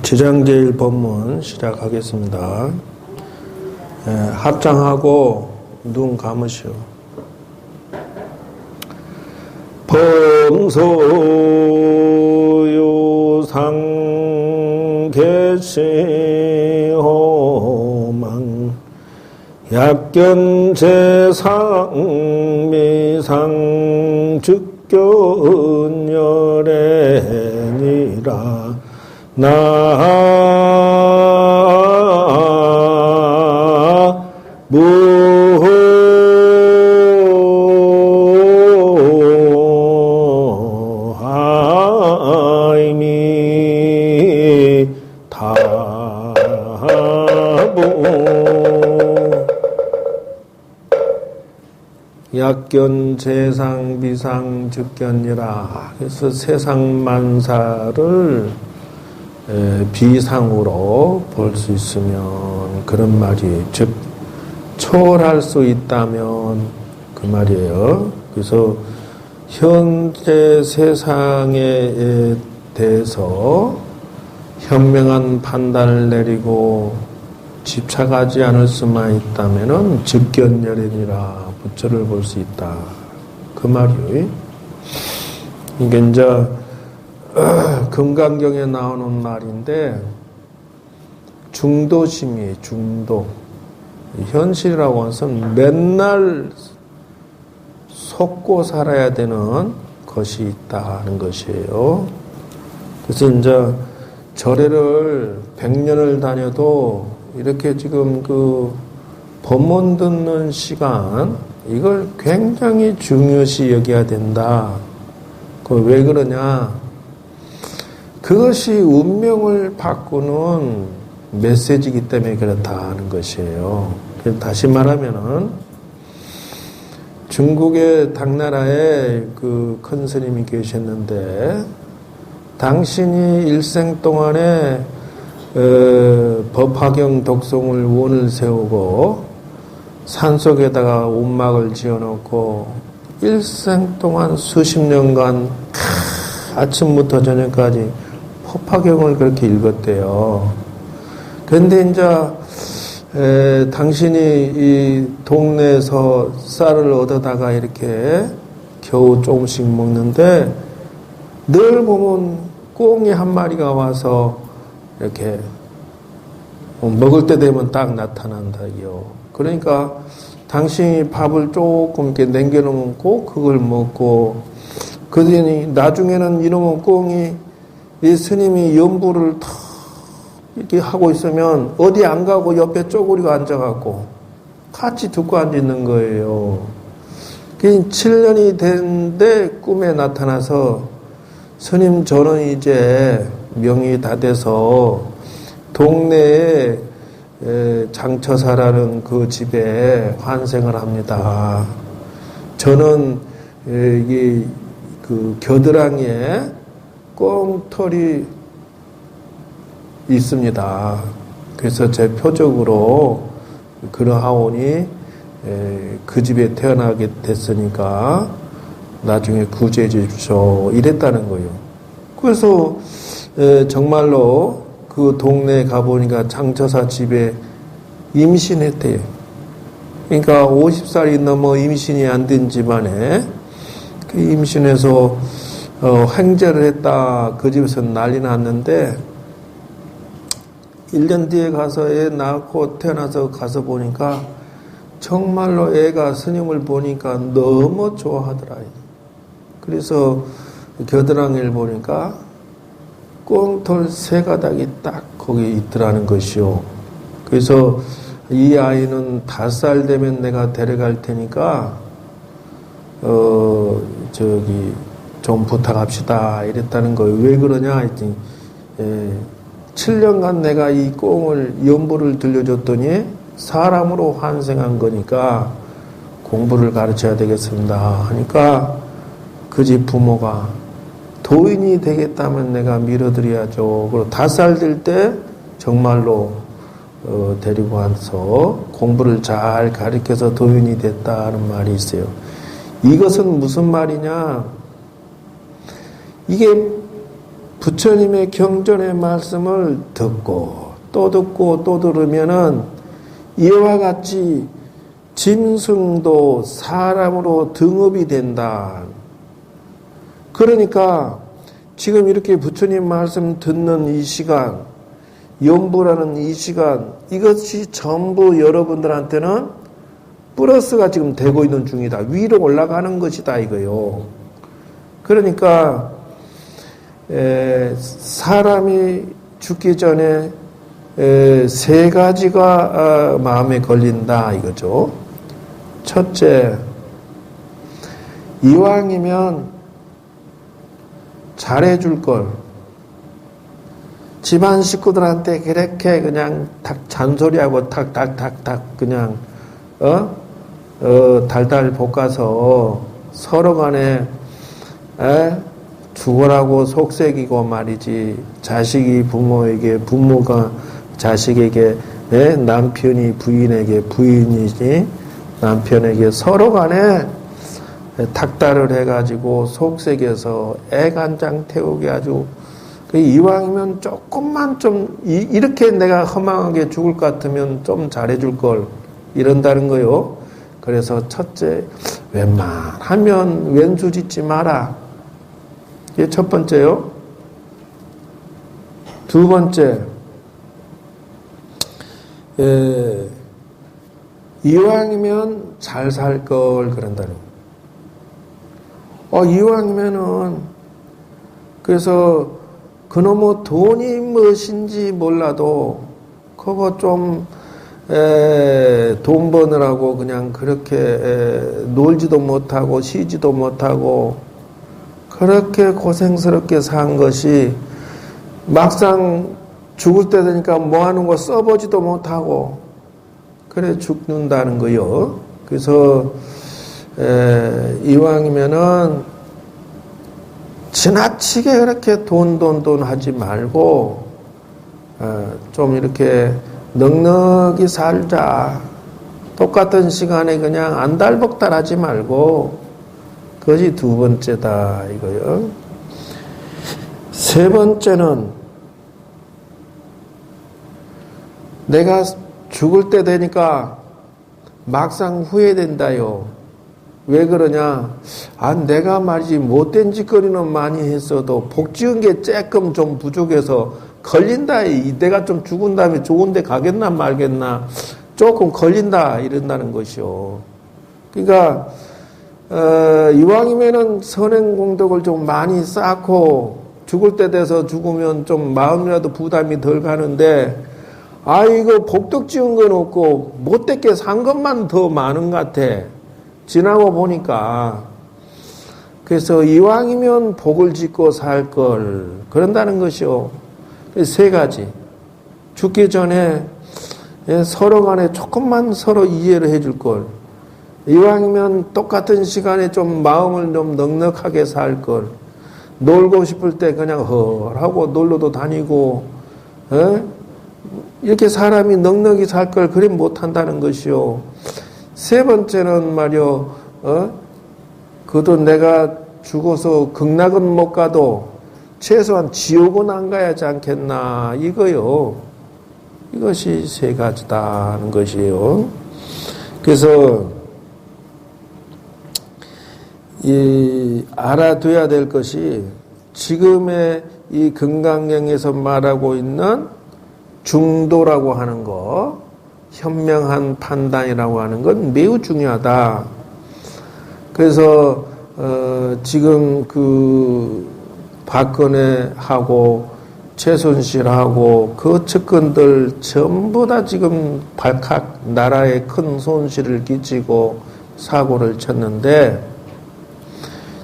지장제일 법문 시작하겠습니다. 합장하고 눈 감으시오. 범소요상 개시호망 약견재상 미상 즉견열애니라 약견, 재상, 비상, 즉견이라. 그래서 세상 만사를 비상으로 볼 수 있으면 그런 말이, 즉 초월할 수 있다면 그 말이에요. 그래서 현재 세상에 대해서 현명한 판단을 내리고 집착하지 않을 수만 있다면은 즉견열애니라. 부처를 볼 수 있다. 그 말이에요. 이게 이제 금강경에 나오는 말인데 중도심이에요. 중도. 현실이라고 하는 것은 맨날 속고 살아야 되는 것이 있다는 것이에요. 그래서 이제 절에를 100년을 다녀도 이렇게 지금 그 법문 듣는 시간, 이걸 굉장히 중요시 여겨야 된다. 왜 그러냐? 그것이 운명을 바꾸는 메시지이기 때문에 그렇다 하는 것이에요. 다시 말하면은 중국의 당나라에 그 큰 스님이 계셨는데 당신이 일생 동안에 법화경 독송을 원을 세우고 산속에다가 움막을 지어놓고 일생 동안 수십 년간 아침부터 저녁까지 법화경을 그렇게 읽었대요. 그런데 이제 당신이 이 동네에서 쌀을 얻어다가 이렇게 겨우 조금씩 먹는데 늘 보면 꽁이 한 마리가 와서 이렇게 먹을 때 되면 딱 나타난다요. 그러니까 당신이 밥을 조금 이렇게 남겨놓으면 꼭 그걸 먹고, 그러더니 나중에는 이놈의 꽁이 이 스님이 연부를 탁 이렇게 하고 있으면 어디 안 가고 옆에 쪼그리고 앉아갖고 같이 듣고 앉아있는 거예요. 7년이 됐는데 꿈에 나타나서 스님 저는 이제 명이 다 돼서 동네에 장처사라는 그 집에 환생을 합니다. 저는 이 그 겨드랑이에 꽁털이 있습니다. 그래서 제 표적으로 그러하오니 그 집에 태어나게 됐으니까 나중에 구제해 주십시오. 이랬다는 거예요. 그래서 정말로 그 동네에 가보니까 장처사 집에 임신했대요. 그러니까 50살이 넘어 임신이 안 된 집안에 그 임신해서 횡재를 했다. 그 집에서 난리 났는데 1년 뒤에 가서 애 낳고 태어나서 가서 보니까 정말로 애가 스님을 보니까 너무 좋아하더라. 그래서 겨드랑이를 보니까 꽁털 3가닥이 딱 거기 있더라는 것이요. 그래서 이 아이는 5살 되면 내가 데려갈 테니까 좀 부탁합시다 이랬다는 거예요. 왜 그러냐 했더니 7년간 내가 이 꽁을 연부를 들려줬더니 사람으로 환생한 거니까 공부를 가르쳐야 되겠습니다 하니까 그 집 부모가 도인이 되겠다면 내가 밀어드려야죠. 그리고 5살 될 때 정말로 데리고 와서 공부를 잘 가르쳐서 도인이 됐다는 말이 있어요. 이것은 무슨 말이냐? 이게 부처님의 경전의 말씀을 듣고 또 들으면은 이와 같이 짐승도 사람으로 등업이 된다. 그러니까 지금 이렇게 부처님 말씀 듣는 이 시간, 연보라는 이 시간, 이것이 전부 여러분들한테는 플러스가 지금 되고 있는 중이다. 위로 올라가는 것이다 이거요. 그러니까 사람이 죽기 전에 세 가지가 마음에 걸린다 이거죠. 첫째, 이왕이면 잘해줄 걸. 집안 식구들한테 그렇게 그냥 잔소리하고 탁 그냥 달달 볶아서 서로 간에 죽으라고 속색이고 말이지. 자식이 부모에게, 부모가 자식에게, 남편이 부인에게, 부인이지 남편에게 서로 간에 탁달을 해가지고 속색여서 애간장 태우게 아주, 이왕이면 조금만 좀 이렇게 내가 허망하게 죽을 것 같으면 좀 잘해줄 걸 이런다는 거요. 그래서 첫째, 웬만하면 왼수 짓지 마라. 이게 첫 번째요. 두 번째, 이왕이면 잘 살 걸 그런다는 거예요. 이왕이면은, 그래서 그놈의 돈이 무엇인지 몰라도 그거 좀 돈 버느라고 그냥 그렇게 놀지도 못하고 쉬지도 못하고 그렇게 고생스럽게 산 것이 막상 죽을 때 되니까 뭐 하는 거 써보지도 못하고 그래 죽는다는 거요. 그래서 이왕이면은 지나치게 그렇게 돈 하지 말고 좀 이렇게 넉넉히 살자. 똑같은 시간에 그냥 안달복달 하지 말고 그것이 두 번째다 이거요. 세 번째는 내가 죽을 때 되니까 막상 후회된다요. 왜 그러냐? 내가 말이지 못된 짓거리는 많이 했어도 복 지은 게 조금 좀 부족해서 걸린다. 내가 좀 죽은 다음에 좋은 데 가겠나 말겠나 조금 걸린다 이런다는 것이요. 그러니까 이왕이면은 선행 공덕을 좀 많이 쌓고 죽을 때 돼서 죽으면 좀 마음이라도 부담이 덜 가는데 이거 복덕 지은 건 없고 못되게 산 것만 더 많은 것 같아. 지나고 보니까. 그래서 이왕이면 복을 짓고 살 걸 그런다는 것이요. 세 가지. 죽기 전에 서로 간에 조금만 서로 이해를 해줄 걸. 이왕이면 똑같은 시간에 좀 마음을 좀 넉넉하게 살 걸. 놀고 싶을 때 그냥 헐하고 놀러도 다니고, 이렇게 사람이 넉넉히 살 걸 그리 못한다는 것이요. 세 번째는 말이요, 그도 내가 죽어서 극락은 못 가도 최소한 지옥은 안 가야지 않겠나, 이거요. 이것이 세 가지다는 것이에요. 그래서, 알아둬야 될 것이 지금의 이 금강경에서 말하고 있는 중도라고 하는 거, 현명한 판단이라고 하는 건 매우 중요하다. 그래서 지금 박근혜하고 최순실하고 그 측근들 전부 다 지금 발칵 나라에 큰 손실을 끼치고 사고를 쳤는데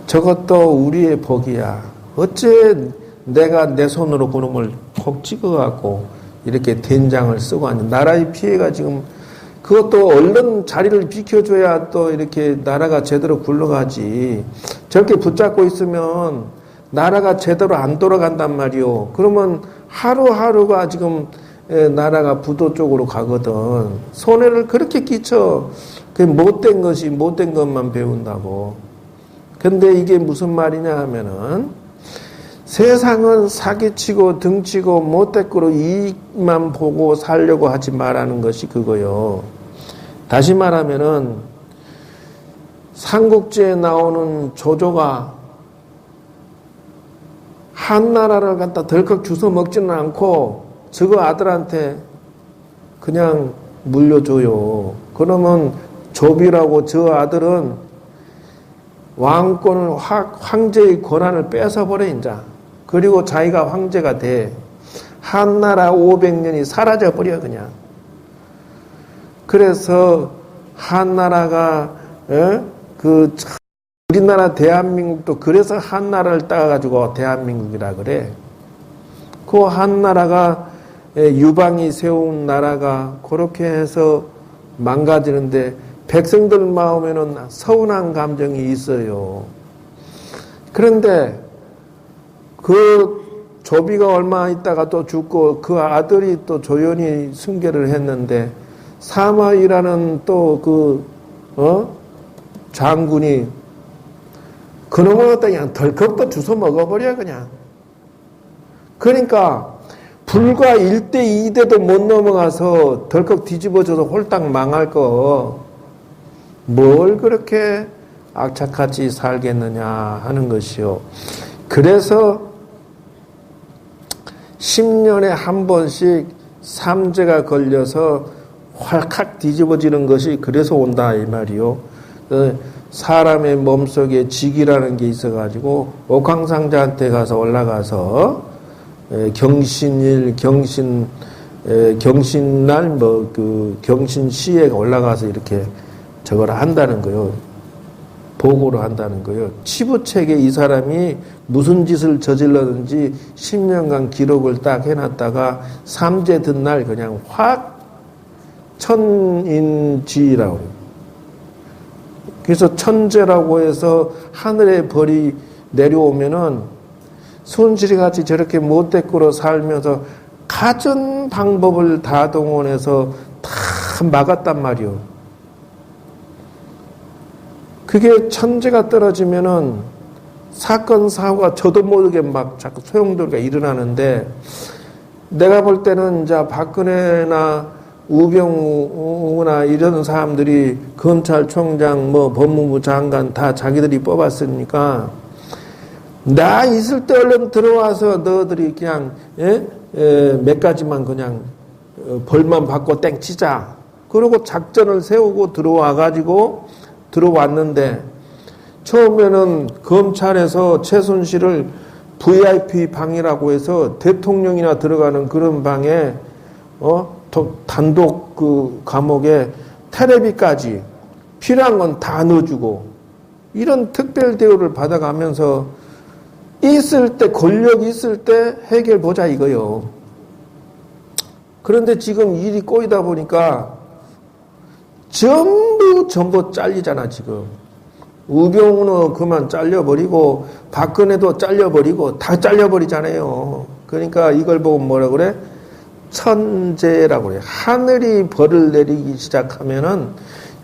저것도 우리의 복이야. 어째 내가 내 손으로 그놈을 콕 찍어갖고 이렇게 된장을 쓰고 하는 나라의 피해가 지금 그것도 얼른 자리를 비켜줘야 또 이렇게 나라가 제대로 굴러가지. 저렇게 붙잡고 있으면 나라가 제대로 안 돌아간단 말이오. 그러면 하루하루가 지금 나라가 부도 쪽으로 가거든. 손해를 그렇게 끼쳐. 그 못된 것이 못된 것만 배운다고. 근데 이게 무슨 말이냐 하면은 세상은 사기치고 등치고 못되꾸로 이익만 보고 살려고 하지 말라는 것이 그거요. 다시 말하면은 삼국지에 나오는 조조가 한나라를 갖다 덜컥 주워 먹지는 않고 저거 아들한테 그냥 물려줘요. 그러면 조비라고 저 아들은 왕권을 황제의 권한을 뺏어버려 인자. 그리고 자기가 황제가 돼. 한나라 500년이 사라져버려 그냥. 그래서 한나라가 우리나라 대한민국도 그래서 한나라를 따가지고 대한민국이라 그래. 그 한나라가 유방이 세운 나라가 그렇게 해서 망가지는데 백성들 마음에는 서운한 감정이 있어요. 그런데 그 조비가 얼마 있다가 또 죽고 그 아들이 또 조연히 승계를 했는데 사마이라는 또 장군이 그놈을 갖다 그냥 덜컥 또 주워 먹어버려 그냥. 그러니까 불과 1대 2대도 못 넘어가서 덜컥 뒤집어져서 홀딱 망할 거 뭘 그렇게 악착같이 살겠느냐 하는 것이요. 그래서 10년에 한 번씩 삼재가 걸려서 활칵 뒤집어지는 것이 그래서 온다 이 말이요. 사람의 몸속에 직이라는 게 있어가지고 옥황상제한테 가서 올라가서 경신일 경신날 경신시에 올라가서 이렇게 저걸 한다는 거요. 보고를 한다는 거요. 치부책에 이 사람이 무슨 짓을 저질렀는지 10년간 기록을 딱 해놨다가 삼재 든날 그냥 확 천인지라고. 그래서 천재라고 해서 하늘에 벌이 내려오면은 손실이 같이 저렇게 못되꾸로 살면서 갖은 방법을 다 동원해서 다 막았단 말이요. 그게 천재가 떨어지면은 사건 사고가 저도 모르게 막 자꾸 소용돌이가 일어나는데 내가 볼 때는 이제 박근혜나 우병우나 이런 사람들이 검찰총장 법무부 장관 다 자기들이 뽑았으니까 나 있을 때 얼른 들어와서 너희들이 그냥 몇 가지만 그냥 벌만 받고 땡치자. 그러고 작전을 세우고 들어왔는데 처음에는 검찰에서 최순실을 VIP 방이라고 해서 대통령이나 들어가는 그런 방에 단독 그 감옥에 테레비까지 필요한 건 다 넣어주고 이런 특별 대우를 받아가면서 있을 때 권력이 있을 때 해결 보자 이거요. 그런데 지금 일이 꼬이다 보니까 전부 잘리잖아 지금. 우병우는 그만 잘려버리고 박근혜도 잘려버리고 다 잘려버리잖아요. 그러니까 이걸 보고 뭐라 그래? 천재라고 그래. 하늘이 벌을 내리기 시작하면은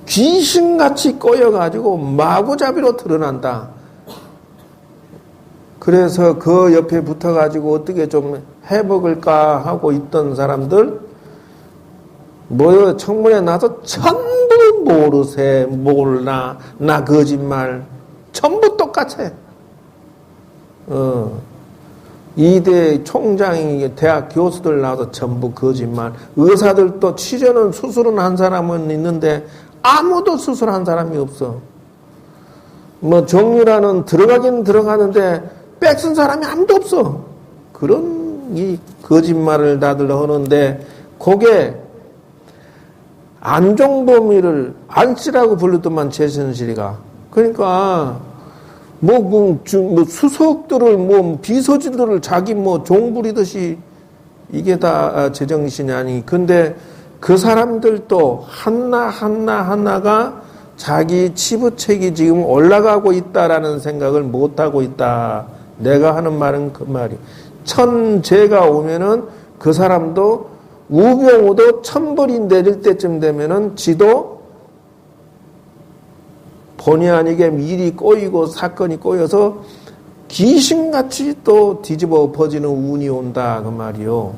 귀신같이 꼬여가지고 마구잡이로 드러난다. 그래서 그 옆에 붙어가지고 어떻게 좀 해먹을까 하고 있던 사람들 뭐요? 청문회 나서 전부 모르세, 몰라, 나 거짓말 전부 똑같아. 이대 총장이 대학 교수들 나와서 전부 거짓말. 의사들도 치료는 수술은 한 사람은 있는데 아무도 수술한 사람이 없어. 정유라는 들어가긴 들어가는데 빽쓴 사람이 아무도 없어. 그런 이 거짓말을 다들 하는데 그게 안종범이를 안씨라고 부르더만 최순실이가. 그러니까 수석들을 비서진들을 자기 종 부리듯이 이게 다 제정신이 아니. 근데 그 사람들도 하나가 자기 치부책이 지금 올라가고 있다라는 생각을 못 하고 있다. 내가 하는 말은 그 말이. 천재가 오면은 그 사람도 우병우도 천벌이 내릴 때쯤 되면은 지도 본의 아니게 일이 꼬이고 사건이 꼬여서 귀신같이 또 뒤집어 퍼지는 운이 온다 그 말이요.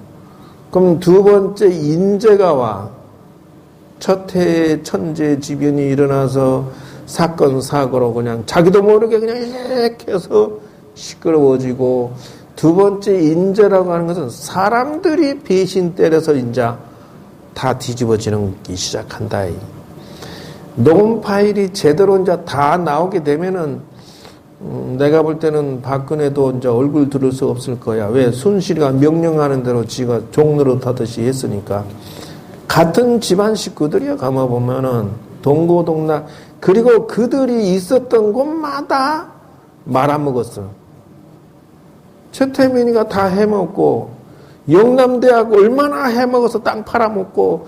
그럼 두 번째 인재가 와. 첫 해에 천재지변이 일어나서 사건 사고로 그냥 자기도 모르게 그냥 이렇게 해서 시끄러워지고, 두 번째 인재라고 하는 것은 사람들이 배신 때려서 이제 다 뒤집어지기 시작한다. 녹음 파일이 제대로 이제 다 나오게 되면은 내가 볼 때는 박근혜도 이제 얼굴 들을 수 없을 거야. 왜? 순실이가 명령하는 대로 지가 종노릇 하듯이 했으니까. 같은 집안 식구들이야. 가만 보면은 동고동락. 그리고 그들이 있었던 곳마다 말아먹었어. 최태민이가 다 해먹고, 영남대하고 얼마나 해먹어서 땅 팔아먹고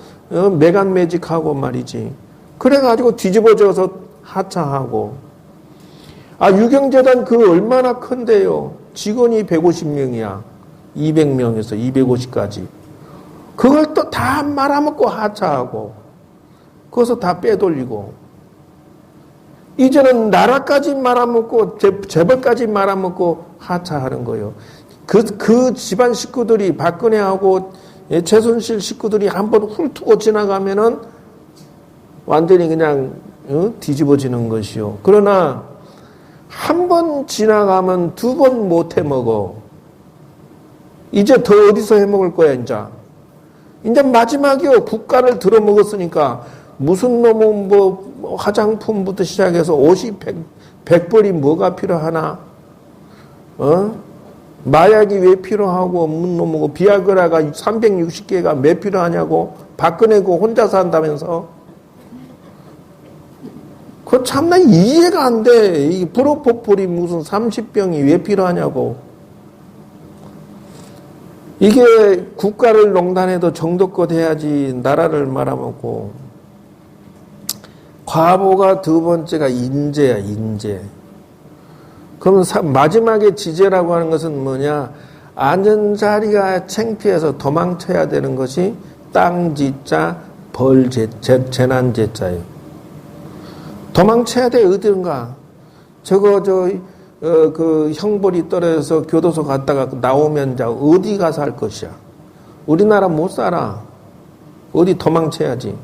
매간매직하고 말이지. 그래가지고 뒤집어져서 하차하고. 유경재단 그 얼마나 큰데요. 직원이 150명이야. 200명에서 250까지. 그걸 또 다 말아먹고 하차하고. 그것을 다 빼돌리고. 이제는 나라까지 말아먹고 재벌까지 말아먹고 하차하는 거예요. 그 집안 식구들이, 박근혜하고 최순실 식구들이 한번 훑고 지나가면은 완전히 그냥 뒤집어지는 것이요. 그러나 한 번 지나가면 두 번 못 해먹어. 이제 더 어디서 해먹을 거야, 이제 마지막이요. 국가를 들어먹었으니까 무슨 놈은 뭐 화장품부터 시작해서 옷이 100벌이 뭐가 필요하나? 마약이 왜 필요하고, 무슨 놈이고, 비아그라가 360개가 왜 필요하냐고. 박근혜고 혼자 산다면서. 그거 참나 이해가 안 돼. 이 프로포폴이 무슨 30병이 왜 필요하냐고. 이게 국가를 농단해도 정도껏 해야지 나라를 말아먹고. 과보가 두 번째가 인재야, 인재. 그럼 마지막에 지재라고 하는 것은 뭐냐? 앉은 자리가 창피해서 도망쳐야 되는 것이 땅지자, 재난제자예요. 도망쳐야 돼, 어딘가. 그 형벌이 떨어져서 교도소 갔다가 나오면 이제 어디 가서 할 것이야. 우리나라 못 살아. 어디 도망쳐야지.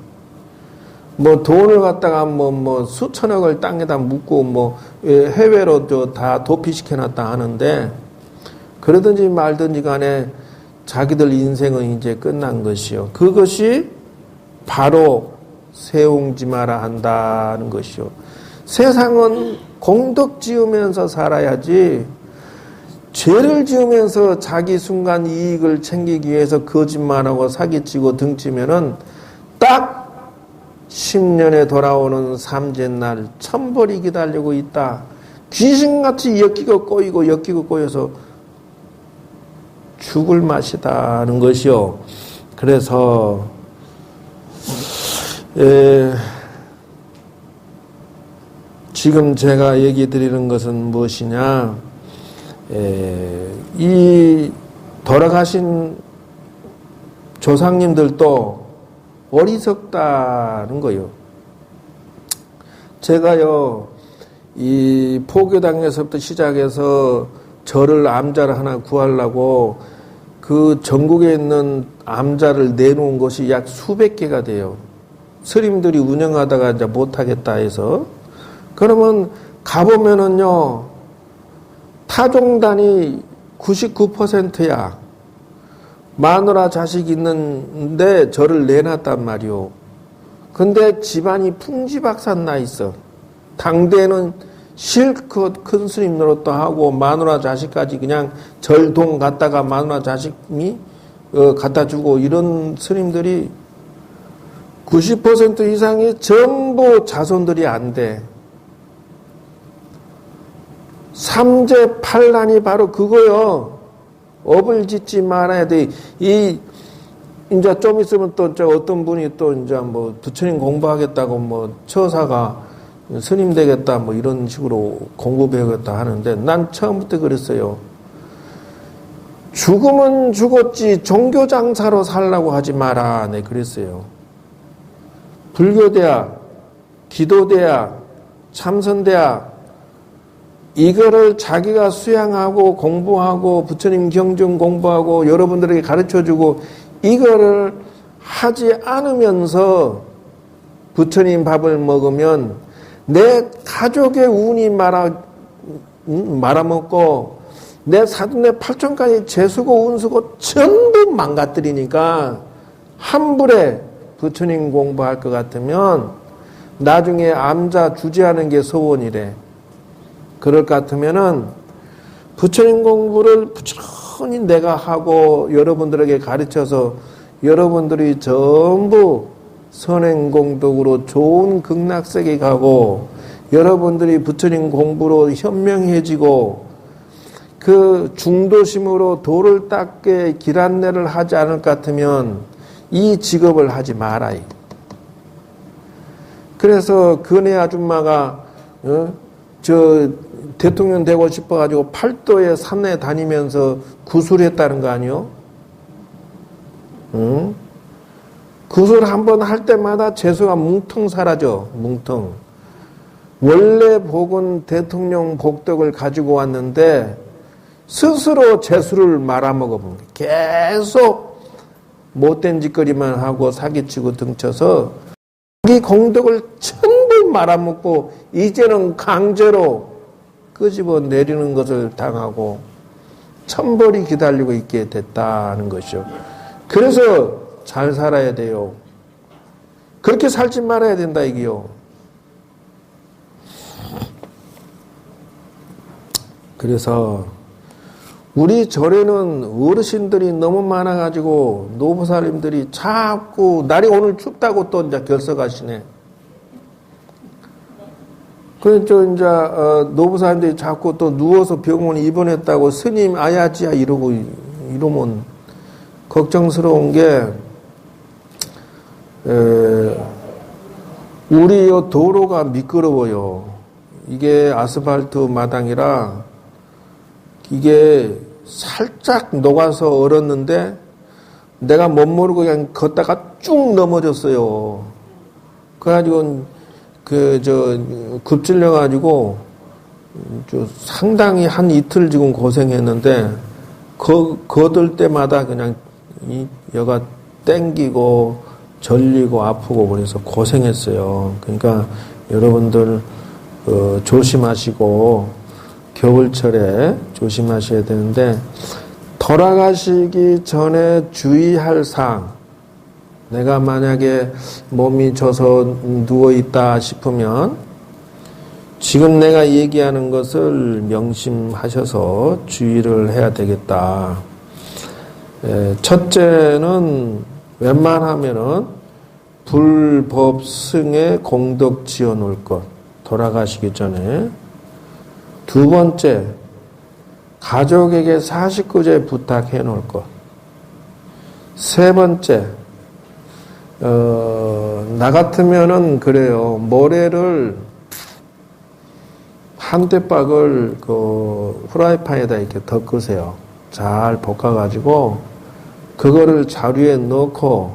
뭐 돈을 갖다가 뭐 수천억을 땅에다 묻고 뭐 해외로 다 도피시켜놨다 하는데, 그러든지 말든지 간에 자기들 인생은 이제 끝난 것이요. 그것이 바로 세옹지마라 한다는 것이요. 세상은 공덕 지으면서 살아야지, 죄를 지으면서 자기 순간 이익을 챙기기 위해서 거짓말하고 사기치고 등치면은 딱 10년에 돌아오는 삼재날 천벌이 기다리고 있다. 귀신같이 엮이고 꼬여서 죽을 맛이다는 것이요. 그래서 지금 제가 얘기 드리는 것은 무엇이냐? 이 돌아가신 조상님들도 어리석다는 거요. 제가요, 이 포교당에서부터 시작해서 저를 암자를 하나 구하려고 그 전국에 있는 암자를 내놓은 것이 약 수백 개가 돼요. 스님들이 운영하다가 이제 못하겠다 해서. 그러면 가보면은요, 타종단이 99%야. 마누라 자식 있는데 저를 내놨단 말이오. 근데 집안이 풍지박산 나 있어. 당대에는 실컷 큰 스님 노릇도 하고 마누라 자식까지 그냥 절동 갔다가 마누라 자식이 갖다 주고, 이런 스님들이 90% 이상이 전부 자손들이 안 돼. 삼재 팔란이 바로 그거요. 업을 짓지 말아야 돼. 이제 좀 있으면 또 어떤 분이 또 이제 뭐 부처님 공부하겠다고 뭐 처사가 스님 되겠다 뭐 이런 식으로 공부 배우겠다 하는데, 난 처음부터 그랬어요. 죽으면 죽었지 종교 장사로 살라고 하지 마라. 네, 그랬어요. 불교대학, 기도대학, 참선대학, 이거를 자기가 수양하고 공부하고 부처님 경전 공부하고 여러분들에게 가르쳐주고 이거를 하지 않으면서 부처님 밥을 먹으면 내 가족의 운이 말아먹고 내 사돈 내 팔촌까지 재수고 운수고 전부 망가뜨리니까 함부로 부처님 공부할 것 같으면 나중에 암자 주제하는 게 소원이래. 그럴 것 같으면은 부처님 공부를 부지런히 내가 하고 여러분들에게 가르쳐서 여러분들이 전부 선행공덕으로 좋은 극락세계 가고 여러분들이 부처님 공부로 현명해지고 그 중도심으로 도를 닦게 길 안내를 하지 않을 것 같으면 이 직업을 하지 말아요. 그래서 그네 아줌마가 저 대통령 되고 싶어가지고 팔도에 산에 다니면서 구술했다는 거 아니요? 응? 구술 한번 할 때마다 재수가 뭉텅 사라져. 뭉텅. 원래 복은 대통령 복덕을 가지고 왔는데 스스로 재수를 말아먹어본 거예요. 계속 못된 짓거리만 하고 사기치고 등쳐서 자기 공덕을 전부 말아먹고 이제는 강제로 끄집어 내리는 것을 당하고 천벌이 기다리고 있게 됐다는 것이죠. 그래서 잘 살아야 돼요. 그렇게 살지 말아야 된다 이게요. 그래서 우리 절에는 어르신들이 너무 많아가지고 노부사님들이 자꾸 날이 오늘 춥다고 또 이제 결석하시네. 그래서 이제 노부사님들이 자꾸 또 누워서 병원에 입원했다고 스님 아야지야 이러면 걱정스러운 게 우리 요 도로가 미끄러워요. 이게 아스팔트 마당이라 이게 살짝 녹아서 얼었는데 내가 못 모르고 그냥 걷다가 쭉 넘어졌어요. 그래가지고 급질려가지고 상당히 한 이틀 지금 고생했는데 걷을 때마다 그냥 여가 땡기고 절리고 아프고 그래서 고생했어요. 그러니까 여러분들 조심하시고 겨울철에 조심하셔야 되는데 돌아가시기 전에 주의할 사항. 내가 만약에 몸이 져서 누워있다 싶으면 지금 내가 얘기하는 것을 명심하셔서 주의를 해야 되겠다. 첫째는 웬만하면은 불법승에 공덕 지어 놓을 것. 돌아가시기 전에. 두 번째, 가족에게 49제 부탁해 놓을 것. 세 번째, 나 같으면은 그래요. 모래를 한 대박을 후라이팬에다 이렇게 덮으세요. 잘 볶아가지고 그거를 자루에 넣고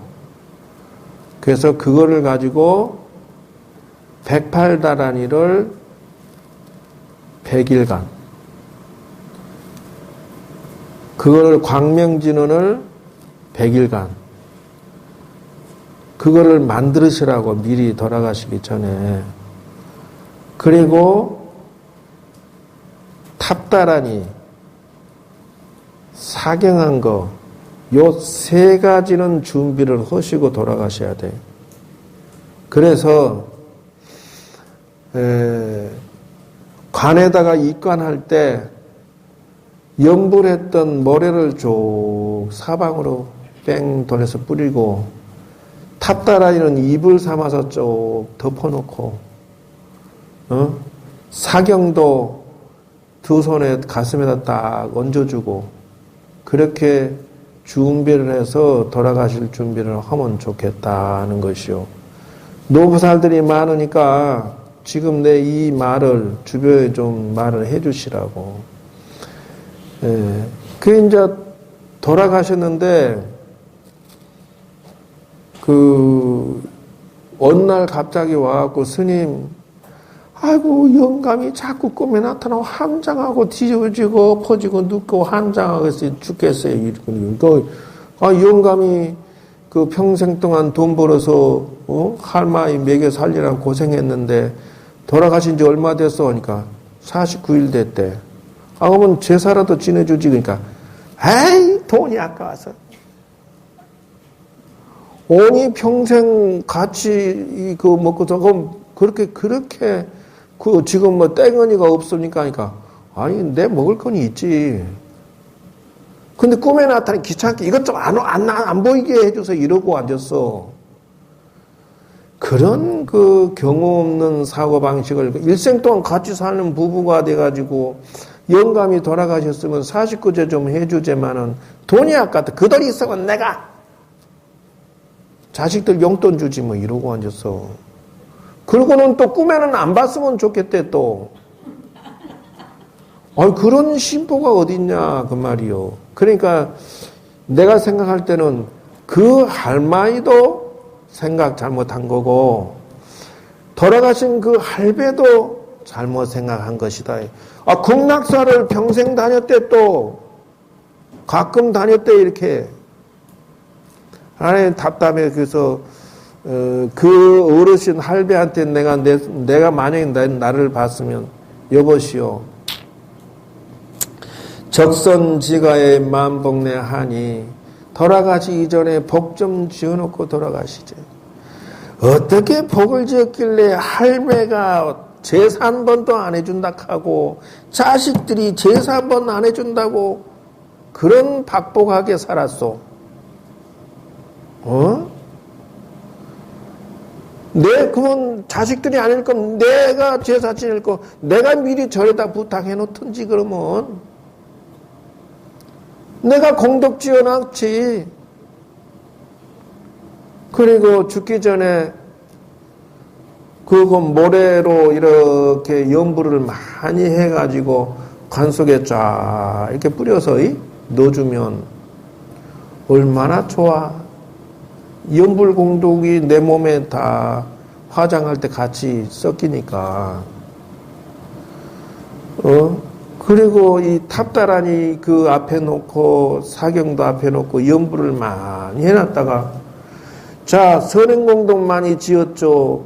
그래서 그거를 가지고 108다라니를 100일간 그거를 광명진원을 100일간 그거를 만들으시라고 미리 돌아가시기 전에. 그리고 탑다라니 사경한 거 요 세 가지는 준비를 하시고 돌아가셔야 돼요. 그래서 관에다가 입관할 때 염불했던 모래를 쭉 사방으로 뺑 돌려서 뿌리고 탑다라니는 이불 삼아서 쭉 덮어놓고 사경도 두 손에 가슴에다 딱 얹어주고 그렇게 준비를 해서 돌아가실 준비를 하면 좋겠다는 것이요. 노부살들이 많으니까 지금 내 이 말을 주변에 좀 말을 해주시라고. 그 이제 돌아가셨는데 어느 날 갑자기 와갖고 스님 아이고, 영감이 자꾸 꿈에 나타나고 함장하고 뒤집어지고 엎어지고 눕고 함장하고 죽겠어요. 이러니까, 영감이 그 평생 동안 돈 벌어서, 할머니 먹여 살리라고 고생했는데, 돌아가신 지 얼마 됐어? 그러니까, 49일 됐대. 그러면 제사라도 지내주지. 그러니까, 에이, 돈이 아까워서. 온이 평생 같이, 먹고서, 그렇게, 지금 땡언니가 없으니까, 그러니까, 아니, 내 먹을 건 있지. 근데 꿈에 나타나니 귀찮게 이것 좀 안 보이게 해줘서 이러고 앉았어. 그런 경우 없는 사고방식을 일생 동안 같이 사는 부부가 돼가지고 영감이 돌아가셨으면 49제 좀 해주제만은 돈이 아깝다. 그 돈이 있으면 내가 자식들 용돈 주지 이러고 앉았어. 그러고는 또 꿈에는 안 봤으면 좋겠대 또. 그런 심보가 어딨냐 그 말이요. 그러니까 내가 생각할 때는 그 할머니도 생각 잘못한 거고 돌아가신 그 할배도 잘못 생각한 것이다. 극락사를 평생 다녔대 또. 가끔 다녔대 이렇게. 아니 답답해. 그래서 그 어르신 할배한테 내가 만약에 나를 봤으면 여보시오. 적선지가의 만복내하니 돌아가시 이전에 복 좀 지어놓고 돌아가시지. 어떻게 복을 지었길래 할매가 제사 한 번도 안 해준다 하고 자식들이 제사 한 번 안 해준다고 그런 박복하게 살았소. 그건 자식들이 안 할 건 내가 제사 지낼 거 내가 미리 절에다 부탁해 놓든지 그러면 내가 공덕 지어놨지. 그리고 죽기 전에 그거 모래로 이렇게 연부를 많이 해가지고 관 속에 쫙 이렇게 뿌려서 넣어주면 얼마나 좋아. 연불공덕이 내 몸에 다 화장할 때 같이 섞이니까. 그리고 이 탑다란이 그 앞에 놓고 사경도 앞에 놓고 연불을 많이 해놨다가 자 선행공덕 많이 지었죠.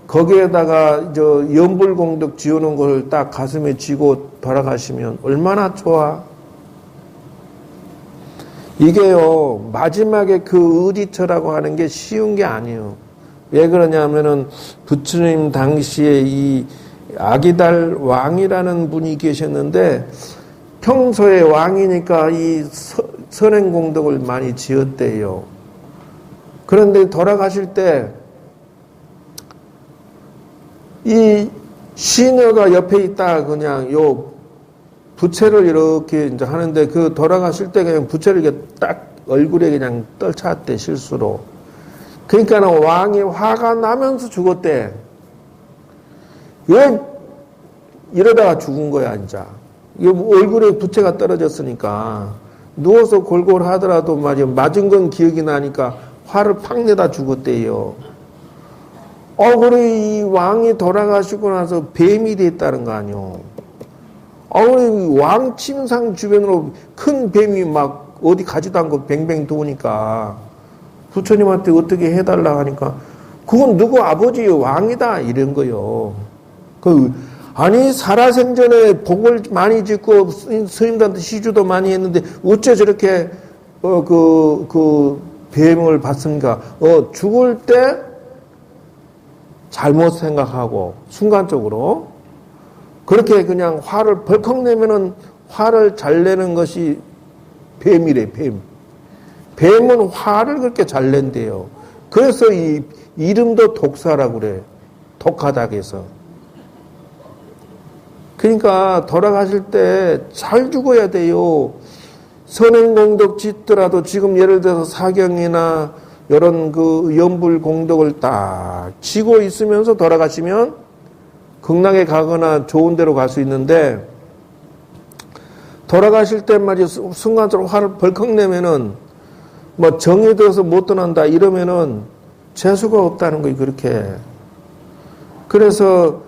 거기에다가 연불공덕 지어놓은 걸 딱 가슴에 쥐고 돌아가시면 얼마나 좋아. 이게요 마지막에 그 의지처라고 하는 게 쉬운 게 아니에요. 왜 그러냐면은 부처님 당시에 이 아기달 왕이라는 분이 계셨는데 평소에 왕이니까 이 선행공덕을 많이 지었대요. 그런데 돌아가실 때 이 시녀가 옆에 있다 그냥 요 부채를 이렇게 이제 하는데 그 돌아가실 때 그냥 부채를 이렇게 딱 얼굴에 그냥 떨쳤대 실수로. 그러니까 왕이 화가 나면서 죽었대. 왜 이러다가 죽은 거야, 이제. 얼굴에 부채가 떨어졌으니까. 누워서 골골하더라도 말이야, 맞은 건 기억이 나니까 화를 팍 내다 죽었대요. 그래, 이 왕이 돌아가시고 나서 뱀이 됐다는 거 아니요. 왕 침상 주변으로 큰 뱀이 막 어디 가지도 않고 뱅뱅 도니까 부처님한테 어떻게 해달라 하니까 그건 누구 아버지 왕이다 이런 거요. 아니 살아생전에 복을 많이 짓고 스님들한테 시주도 많이 했는데 어째 저렇게 뱀을 받습니까? 죽을 때 잘못 생각하고 순간적으로 그렇게 그냥 화를 벌컥 내면은 화를 잘 내는 것이 뱀이래, 뱀. 뱀은 화를 그렇게 잘 낸대요. 그래서 이 이름도 독사라고 그래. 독하다 해서. 그러니까 돌아가실 때 잘 죽어야 돼요. 선행공덕 짓더라도 지금 예를 들어서 사경이나 이런 연불공덕을 딱 지고 있으면서 돌아가시면 극락에 가거나 좋은 데로 갈 수 있는데 돌아가실 때 말이야 순간적으로 화를 벌컥 내면은 정이 들어서 못 떠난다 이러면은 재수가 없다는 거예요. 그렇게. 그래서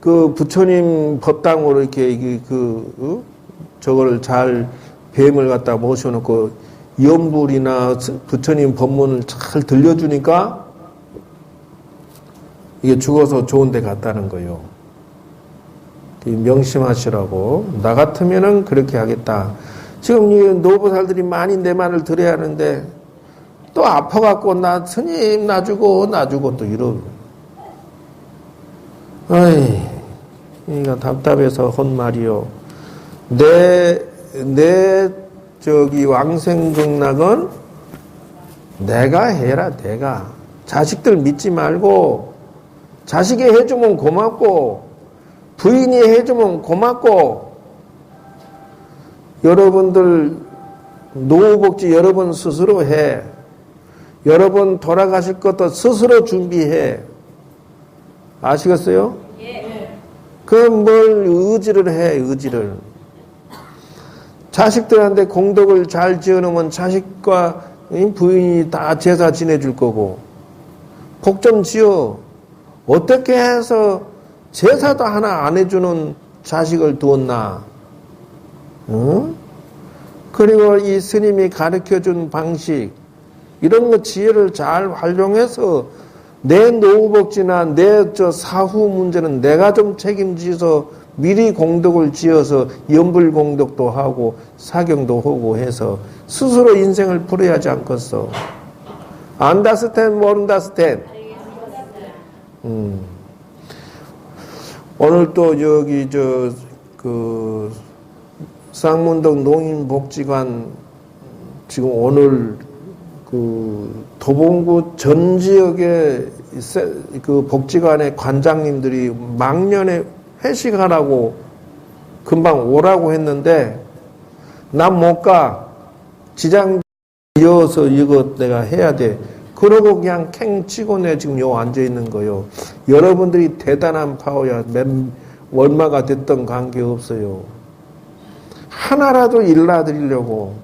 그 부처님 법당으로 이렇게 저거를 잘 뱀을 갖다 모셔놓고 연불이나 부처님 법문을 잘 들려주니까 이게 죽어서 좋은 데 갔다는 거예요. 명심하시라고. 나 같으면은 그렇게 하겠다. 지금 이 노보살들이 많이 내 말을 들어야 하는데 또 아파갖고 나 스님 놔주고 또 이러고. 아이, 이거 답답해서 혼 말이요. 내 저기 왕생극락은 내가 해라, 내가. 자식들 믿지 말고, 자식이 해주면 고맙고, 부인이 해주면 고맙고, 여러분들 노후복지 여러분 스스로 해. 여러분 돌아가실 것도 스스로 준비해. 아시겠어요? 예. 그럼 뭘 의지를 해, 의지를. 자식들한테 공덕을 잘 지어놓으면 자식과 부인이 다 제사 지내줄 거고. 복 좀 지어. 어떻게 해서 제사도 하나 안 해주는 자식을 두었나? 응? 그리고 이 스님이 가르쳐준 방식, 이런 거 지혜를 잘 활용해서 내 노후복지나 내 저 사후 문제는 내가 좀 책임지서 미리 공덕을 지어서 연불공덕도 하고 사경도 하고 해서 스스로 인생을 풀어야지 않겠어. 안다스텐 모른다스텐. 오늘 또 여기 쌍문동 농인복지관 지금 오늘 도봉구 전 지역의 그 복지관의 관장님들이 막년에 회식하라고 금방 오라고 했는데 난 못 가. 지장 이어서 이거 내가 해야 돼. 그러고 그냥 캥 치고 내 지금 요 앉아 있는 거요. 여러분들이 대단한 파워야. 얼마가 됐던 관계없어요. 하나라도 일러드리려고.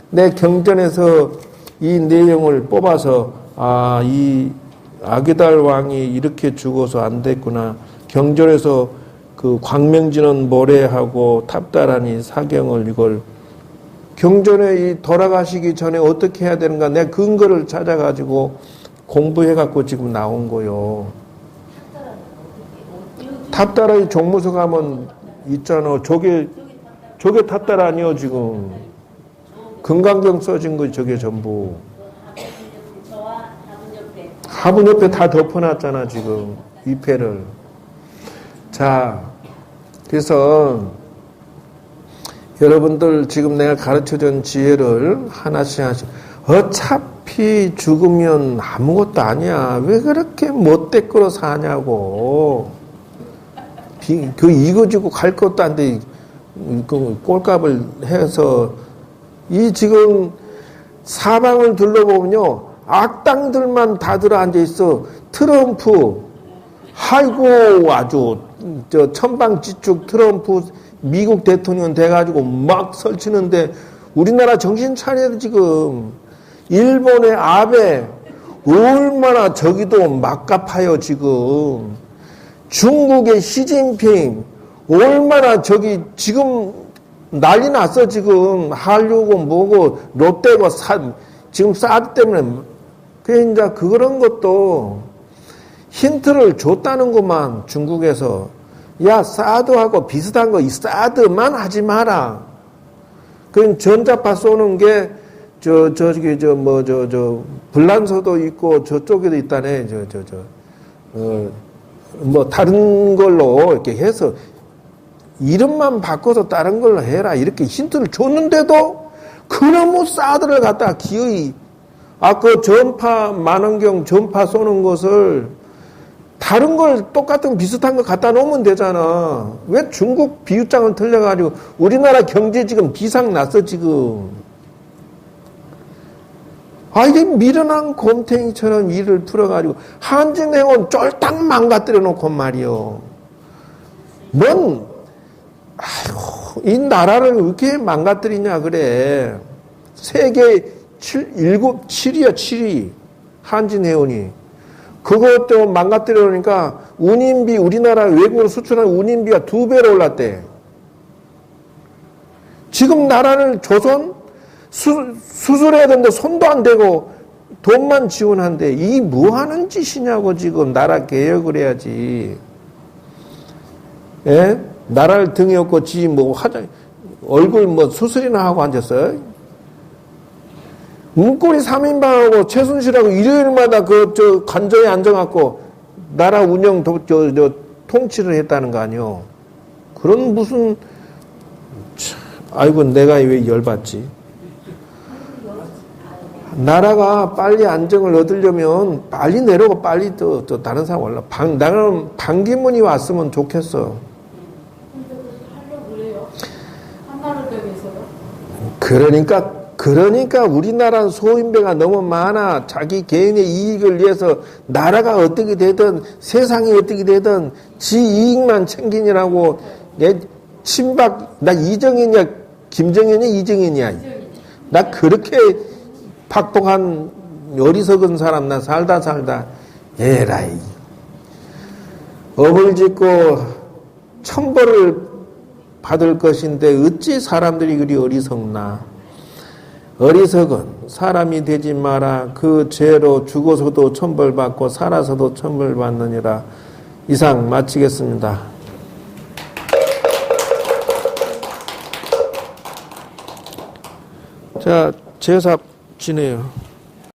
내 경전에서 이 내용을 뽑아서 이 아기달 왕이 이렇게 죽어서 안 됐구나. 경전에서 그 광명진은 모래하고 탑다라니 사경을 이걸 경전에 이 돌아가시기 전에 어떻게 해야 되는가 내 근거를 찾아가지고 공부해갖고 지금 나온 거요. 탑다라니 종무소 가면 있잖아. 저게 탑다라니요 지금. 금강경 써진 거 저게 전부. 화분 옆에 다 덮어놨잖아 지금 위패를. 자, 그래서 여러분들 지금 내가 가르쳐준 지혜를 하나씩 어차피 죽으면 아무것도 아니야. 왜 그렇게 못되거로 사냐고. 이거 주고 갈 것도 안 돼. 꼴값을 해서 이 지금 사방을 둘러보면요. 악당들만 다 들어 앉아 있어. 트럼프, 아이고 아주 천방지축 트럼프 미국 대통령 돼가지고 막 설치는데 우리나라 정신 차려야 지금. 일본의 아베 얼마나 저기도 막가파요 지금. 중국의 시진핑 얼마나 저기 지금 난리 났어 지금. 한류고 뭐고 롯데고 지금 사드 때문에. 그래 이제 그런 것도 힌트를 줬다는구만 중국에서. 야 사드하고 비슷한 거 이 사드만 하지 마라. 그 전자파 쏘는 게 불란서도 있고 저쪽에도 있다네. 뭐 다른 걸로 이렇게 해서 이름만 바꿔서 다른 걸로 해라 이렇게 힌트를 줬는데도 그놈의 사드를 갖다가 기어이 그 전파 만원경 전파 쏘는 것을 다른 걸 똑같은 비슷한 거 갖다 놓으면 되잖아. 왜 중국 비유장을 틀려가지고 우리나라 경제 지금 비상 났어 지금. 이게 미련한 곰탱이처럼 일을 풀어가지고 한진해운 쫄딱 망가뜨려 놓고 말이요. 이 나라를 왜 이렇게 망가뜨리냐 그래. 세계 7위야 7위 한진해운이. 그것 때문에 망가뜨려 놓으니까 운임비, 우리나라 외국으로 수출하는 운임비가 2배로 올랐대. 지금 나라를 조선 수술해야 되는데 손도 안 대고 돈만 지원한대. 이 뭐 하는 짓이냐고. 지금 나라 개혁을 해야지. 예? 나라를 등에 업고 지 뭐 얼굴 뭐 수술이나 하고 앉았어요. 문고리 3인방하고 최순실하고 일요일마다 관저에 앉아갖고 나라 운영 통치를 했다는 거 아니요. 그런 무슨 아이고 내가 왜 열받지? 나라가 빨리 안정을 얻으려면 빨리 내려오고 빨리 또 다른 사람 올라. 나는 반기문이 왔으면 좋겠어. 그러니까 우리나라 소인배가 너무 많아. 자기 개인의 이익을 위해서 나라가 어떻게 되든 세상이 어떻게 되든 지 이익만 챙기느라고. 내 친박 나 이정현이야 김정현이야 이정현이야. 나 그렇게 박복한 어리석은 사람 나 살다 에라이 업을 짓고 천벌을 받을 것인데 어찌 사람들이 그리 어리석나. 어리석은 사람이 되지 마라. 그 죄로 죽어서도 천벌받고 살아서도 천벌받느니라. 이상 마치겠습니다. 자, 제사 지내요.